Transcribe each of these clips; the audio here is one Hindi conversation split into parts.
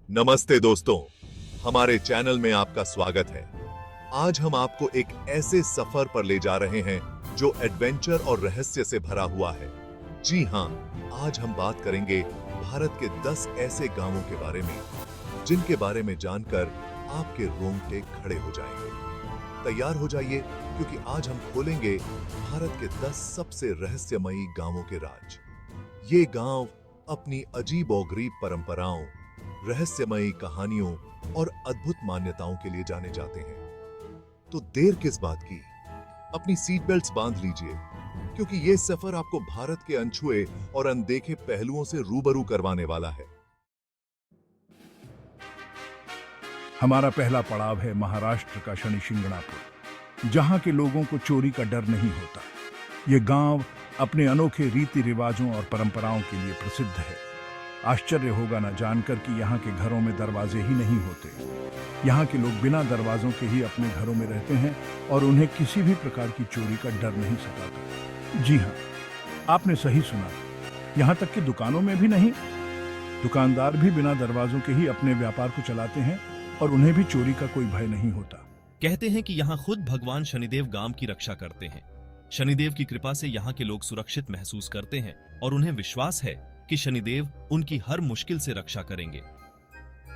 नमस्ते दोस्तों, हमारे चैनल में आपका स्वागत है। आज हम आपको एक ऐसे सफर पर ले जा रहे हैं जो एडवेंचर और रहस्य से भरा हुआ है। जी हाँ, आज हम बात करेंगे भारत के 10 ऐसे गांवों के बारे में जिनके बारे में जानकर आपके रोंगटे खड़े हो जाएंगे। तैयार हो जाइए, क्योंकि आज हम खोलेंगे भारत के 10 सबसे रहस्यमयी गांवों के राज। ये गांव अपनी अजीबोगरीब परंपराओं, रहस्यमयी कहानियों और अद्भुत मान्यताओं के लिए जाने जाते हैं। तो देर किस बात की, अपनी सीट बेल्ट्स बांध लीजिए, क्योंकि ये सफर आपको भारत के अनछुए और अनदेखे पहलुओं से रूबरू करवाने वाला है। हमारा पहला पड़ाव है महाराष्ट्र का शनि शिंगणापुर, जहां के लोगों को चोरी का डर नहीं होता। ये गांव अपने अनोखे रीति रिवाजों और परंपराओं के लिए प्रसिद्ध है। आश्चर्य होगा न जानकर कि यहाँ के घरों में दरवाजे ही नहीं होते। यहाँ के लोग बिना दरवाजों के ही अपने घरों में रहते हैं और उन्हें किसी भी प्रकार की चोरी का डर नहीं सताता। जी हाँ, आपने सही सुना, यहाँ तक कि दुकानों में भी नहीं। दुकानदार भी बिना दरवाजों के ही अपने व्यापार को चलाते हैं और उन्हें भी चोरी का कोई भय नहीं होता। कहते हैं कि यहाँ खुद भगवान शनिदेव गांव की रक्षा करते हैं। शनिदेव की कृपा से यहाँ के लोग सुरक्षित महसूस करते हैं और उन्हें विश्वास है कि शनिदेव उनकी हर मुश्किल से रक्षा करेंगे।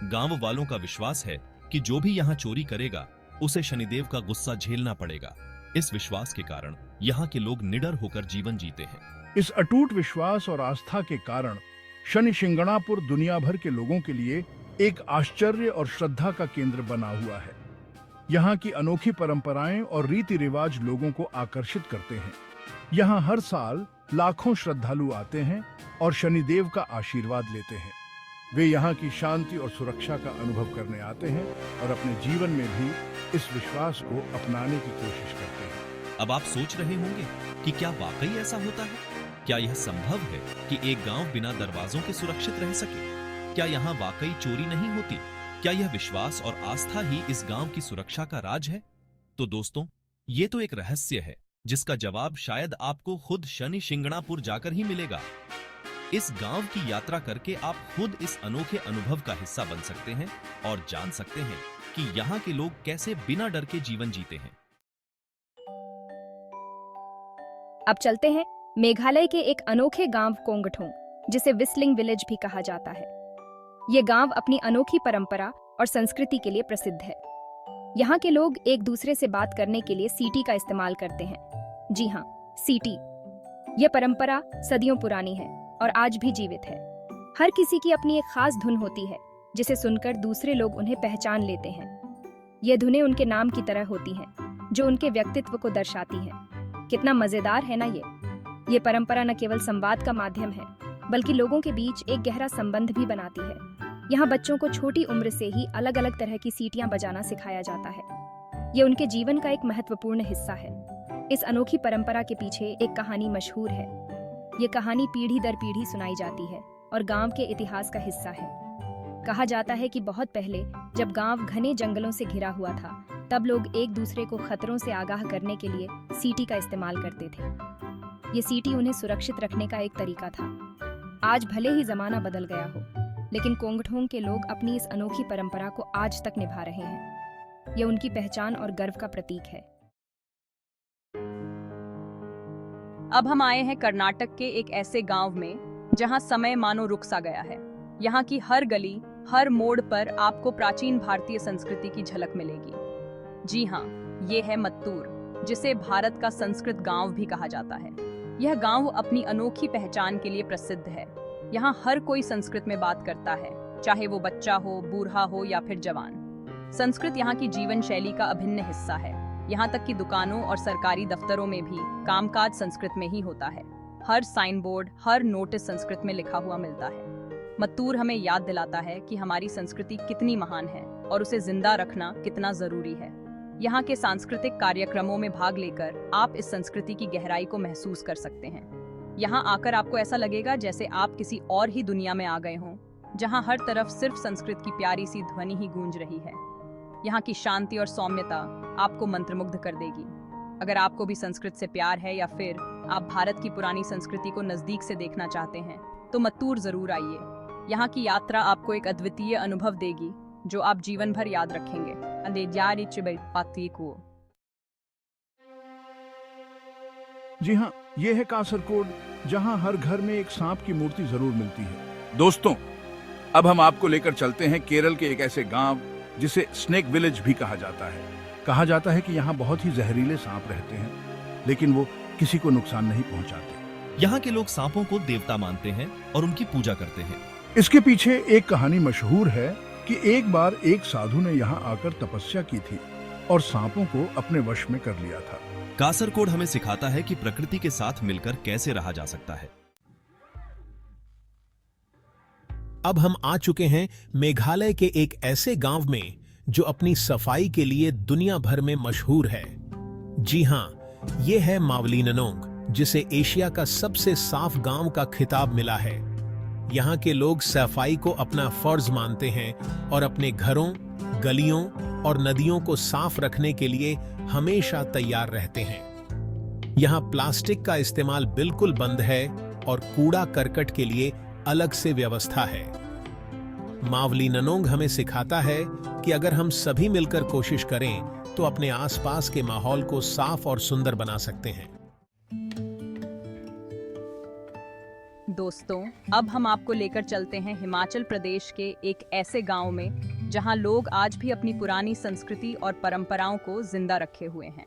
गांव वालों का विश्वास है कि जो भी यहाँ चोरी करेगा उसे शनिदेव का गुस्सा झेलना पड़ेगा। इस विश्वास के कारण यहाँ के लोग निडर होकर जीवन जीते हैं। इस अटूट विश्वास और आस्था के कारण शनि शिंगणापुर दुनिया भर के लोगों के लिए एक आश्चर्य और श्रद्धा का केंद्र बना हुआ है। यहाँ की अनोखी परंपराएं और रीति रिवाज लोगों को आकर्षित करते हैं। यहाँ हर साल लाखों श्रद्धालु आते हैं और शनिदेव का आशीर्वाद लेते हैं। वे यहाँ की शांति और सुरक्षा का अनुभव करने आते हैं और अपने जीवन में भी इस विश्वास को अपनाने की कोशिश करते हैं। अब आप सोच रहे होंगे कि क्या वाकई ऐसा होता है? क्या यह संभव है कि एक गांव बिना दरवाजों के सुरक्षित रह सके? क्या यहाँ वाकई चोरी नहीं होती? क्या यह विश्वास और आस्था ही इस गांव की सुरक्षा का राज है? तो दोस्तों, ये तो एक रहस्य है जिसका जवाब शायद आपको खुद शनि शिंगणापुर जाकर ही मिलेगा। इस गांव की यात्रा करके आप खुद इस अनोखे अनुभव का हिस्सा बन सकते हैं और जान सकते हैं कि यहाँ के लोग कैसे बिना डर के जीवन जीते हैं। अब चलते हैं मेघालय के एक अनोखे गांव कोंगठोंग, जिसे व्हिस्लिंग विलेज भी कहा जाता है। ये गांव अपनी अनोखी परंपरा और संस्कृति के लिए प्रसिद्ध है। यहाँ के लोग एक दूसरे से बात करने के लिए सीटी का इस्तेमाल करते हैं। जी हाँ, सीटी। यह परंपरा सदियों पुरानी है और आज भी जीवित है। हर किसी की अपनी एक खास धुन होती है जिसे सुनकर दूसरे लोग उन्हें पहचान लेते हैं। ये धुनें उनके नाम की तरह होती हैं, जो उनके व्यक्तित्व को दर्शाती हैं। कितना मजेदार है ना ये परंपरा न केवल संवाद का माध्यम है, बल्कि लोगों के बीच एक गहरा संबंध भी बनाती है। यहाँ बच्चों को छोटी उम्र से ही अलग अलग तरह की सीटियां बजाना सिखाया जाता है। ये उनके जीवन का एक महत्वपूर्ण हिस्सा है। इस अनोखी परंपरा के पीछे एक कहानी मशहूर है। ये कहानी पीढ़ी दर पीढ़ी सुनाई जाती है और गांव के इतिहास का हिस्सा है। कहा जाता है कि बहुत पहले, जब गांव घने जंगलों से घिरा हुआ था, तब लोग एक दूसरे को खतरों से आगाह करने के लिए सीटी का इस्तेमाल करते थे। ये सीटी उन्हें सुरक्षित रखने का एक तरीका था। आज भले ही जमाना बदल गया हो, लेकिन कोंगठोंग के लोग अपनी इस अनोखी परंपरा को आज तक निभा रहे हैं। ये उनकी पहचान और गर्व का प्रतीक है। अब हम आए हैं कर्नाटक के एक ऐसे गांव में जहां समय मानो रुक सा गया है। यहाँ की हर गली, हर मोड़ पर आपको प्राचीन भारतीय संस्कृति की झलक मिलेगी। जी हाँ, ये है मत्तूर, जिसे भारत का संस्कृत गांव भी कहा जाता है। यह गांव अपनी अनोखी पहचान के लिए प्रसिद्ध है। यहाँ हर कोई संस्कृत में बात करता है, चाहे वो बच्चा हो, बूढ़ा हो या फिर जवान। संस्कृत यहाँ की जीवन शैली का अभिन्न हिस्सा है। यहाँ तक कि दुकानों और सरकारी दफ्तरों में भी कामकाज संस्कृत में ही होता है। हर साइन बोर्ड, हर नोटिस संस्कृत में लिखा हुआ मिलता है। मत्तूर हमें याद दिलाता है कि हमारी संस्कृति कितनी महान है और उसे जिंदा रखना कितना जरूरी है। यहाँ के सांस्कृतिक कार्यक्रमों में भाग लेकर आप इस संस्कृति की गहराई को महसूस कर सकते हैं। यहाँ आकर आपको ऐसा लगेगा जैसे आप किसी और ही दुनिया में आ गए हों, जहाँ हर तरफ सिर्फ संस्कृत की प्यारी सी ध्वनि ही गूंज रही है। यहाँ की शांति और सौम्यता आपको मंत्रमुग्ध कर देगी। अगर आपको भी संस्कृत से प्यार है या फिर आप भारत की पुरानी संस्कृति को नजदीक से देखना चाहते हैं, तो मत्तूर जरूर आइए। यहाँ की यात्रा आपको एक अद्वितीय अनुभव देगी जो आप जीवन भर याद रखेंगे। जी हाँ, ये है कासरकोड, जहाँ हर घर में एक सांप की मूर्ति जरूर मिलती है। दोस्तों, अब हम आपको लेकर चलते हैं केरल के एक ऐसे गांव जिसे स्नेक विलेज भी कहा जाता है। कहा जाता है कि यहाँ बहुत ही जहरीले सांप रहते हैं, लेकिन वो किसी को नुकसान नहीं पहुंचाते। यहाँ के लोग सांपों को देवता मानते हैं और उनकी पूजा करते हैं। इसके पीछे एक कहानी मशहूर है कि एक बार एक साधु ने यहाँ आकर तपस्या की थी और सांपों को अपने वश में कर लिया था। कासरकोड हमें सिखाता है कि प्रकृति के साथ मिलकर कैसे रहा जा सकता है। अब हम आ चुके हैं मेघालय के एक ऐसे गांव में जो अपनी सफाई के लिए दुनिया भर में मशहूर है। जी हां, ये है मावलीननोंग, जिसे एशिया का सबसे साफ गांव का खिताब मिला है। यहाँ के लोग सफाई को अपना फर्ज मानते हैं और अपने घरों, गलियों और नदियों को साफ रखने के लिए हमेशा तैयार रहते हैं। यहाँ प्लास्टिक का इस्तेमाल बिल्कुल बंद है और कूड़ा करकट के लिए अलग से व्यवस्था है। मावलीननोंग हमें सिखाता है कि अगर हम सभी मिलकर कोशिश करें तो अपने आसपास के माहौल को साफ और सुंदर बना सकते हैं। दोस्तों, अब हम आपको लेकर चलते हैं हिमाचल प्रदेश के एक ऐसे गांव में जहां लोग आज भी अपनी पुरानी संस्कृति और परंपराओं को जिंदा रखे हुए हैं।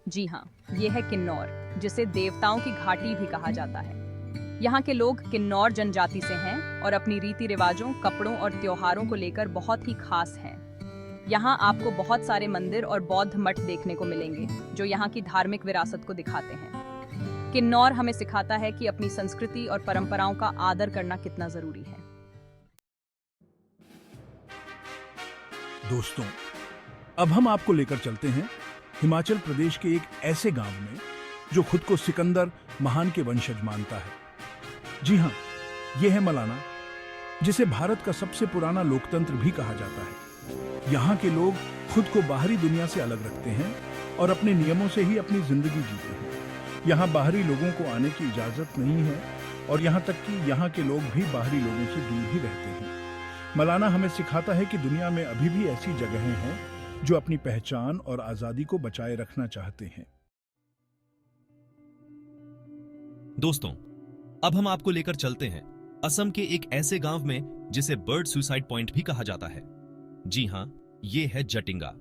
जी हाँ, ये है किन्नौर, जिसे देवताओं की घाटी भी कहा जाता है। यहाँ के लोग किन्नौर जनजाति से हैं और अपनी रीति रिवाजों, कपड़ों और त्योहारों को लेकर बहुत ही खास हैं। यहाँ आपको बहुत सारे मंदिर और बौद्ध मठ देखने को मिलेंगे जो यहाँ की धार्मिक विरासत को दिखाते हैं। किन्नौर हमें सिखाता है कि अपनी संस्कृति और परंपराओं का आदर करना कितना जरूरी है। दोस्तों, अब हम आपको लेकर चलते हैं हिमाचल प्रदेश के एक ऐसे गांव में जो खुद को सिकंदर महान के वंशज मानता है। जी हाँ, यह है मलाना, जिसे भारत का सबसे पुराना लोकतंत्र भी कहा जाता है। यहाँ के लोग खुद को बाहरी दुनिया से अलग रखते हैं और अपने नियमों से ही अपनी जिंदगी जीते हैं। यहाँ बाहरी लोगों को आने की इजाजत नहीं है और यहाँ तक कि यहाँ के लोग भी बाहरी लोगों से दूर ही रहते हैं। मलाना हमें सिखाता है कि दुनिया में अभी भी ऐसी जगहें हैं जो अपनी पहचान और आजादी को बचाए रखना चाहते हैं। दोस्तों, अब हम आपको लेकर चलते हैं असम के एक ऐसे गांव में जिसे बर्ड सुसाइड पॉइंट भी कहा जाता है। जी हां, ये है जटिंगा,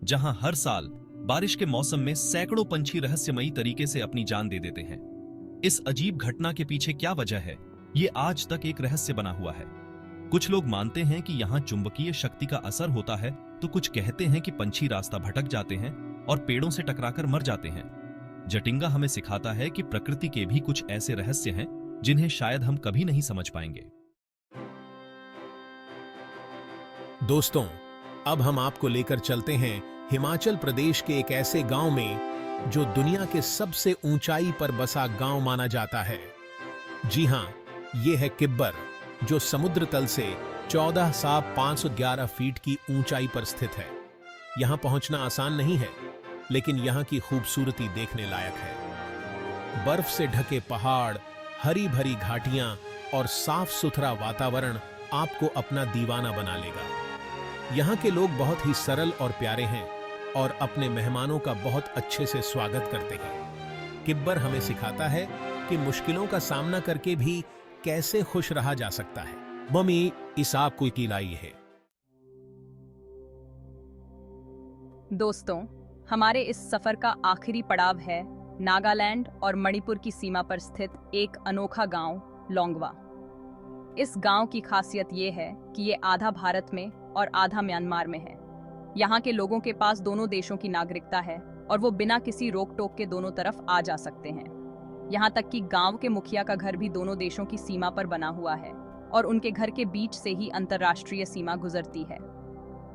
जहां हर साल बारिश के मौसम में सैकड़ों पंछी रहस्यमयी तरीके से अपनी जान दे देते हैं। इस अजीब घटना के पीछे क्या वजह है, ये आज तक एक रहस्य बना हुआ है। कुछ लोग मानते हैं कि यहाँ चुंबकीय शक्ति का असर होता है, तो कुछ कहते हैं कि पंछी रास्ता भटक जाते हैं और पेड़ों से टकराकर मर जाते हैं। जटिंगा हमें सिखाता है कि प्रकृति के भी कुछ ऐसे रहस्य हैं जिन्हें शायद हम कभी नहीं समझ पाएंगे। दोस्तों, अब हम आपको लेकर चलते हैं हिमाचल प्रदेश के एक ऐसे गांव में जो दुनिया के सबसे ऊंचाई पर बसा गांव माना जाता है। जी हां, यह है किब्बर, जो समुद्र तल से 14,511 फीट की ऊंचाई पर स्थित है। यहां पहुंचना आसान नहीं है, लेकिन यहां की खूबसूरती देखने लायक है। बर्फ से ढके पहाड़, हरी भरी घाटियां और साफ सुथरा वातावरण आपको अपना दीवाना बना लेगा। यहाँ के लोग बहुत ही सरल और प्यारे हैं और अपने मेहमानों का बहुत अच्छे से स्वागत करते हैं। किब्बर हमें सिखाता है कि मुश्किलों का सामना करके भी कैसे खुश रहा जा सकता है। मम्मी, इस आग को लाई है। दोस्तों, हमारे इस सफर का आखिरी पड़ाव है नागालैंड और मणिपुर की सीमा पर स्थित एक अनोखा गांव, लोंगवा। इस गांव की खासियत ये है कि ये आधा भारत में और आधा म्यांमार में है। यहाँ के लोगों के पास दोनों देशों की नागरिकता है और वो बिना किसी रोक टोक के दोनों तरफ आ जा सकते हैं। यहाँ तक कि गांव के मुखिया का घर भी दोनों देशों की सीमा पर बना हुआ है और उनके घर के बीच से ही अंतर्राष्ट्रीय सीमा गुजरती है।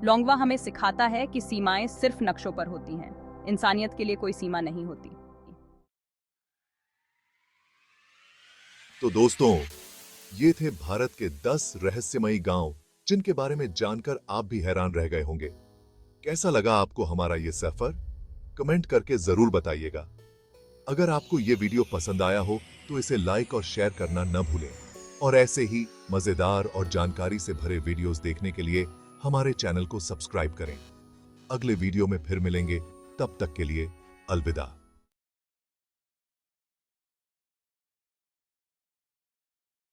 लोंगवा हमें सिखाता है कि सीमाएं सिर्फ नक्शों पर होती हैं, इंसानियत के लिए कोई सीमा नहीं होती। तो दोस्तों, ये थे भारत के 10 रहस्यमयी गांव जिनके बारे में जानकर आप भी हैरान रह गए होंगे। कैसा लगा आपको हमारा ये सफर? कमेंट करके जरूर बताइएगा। अगर आपको ये वीडियो पसंद आया हो तो इसे लाइक और शेयर करना न भूलें और ऐसे ही मजेदार और जानकारी से भरे वीडियोस देखने के लिए हमारे चैनल को सब्सक्राइब करें। अगले वीडियो में फिर मिलेंगे, तब तक के लिए अलविदा।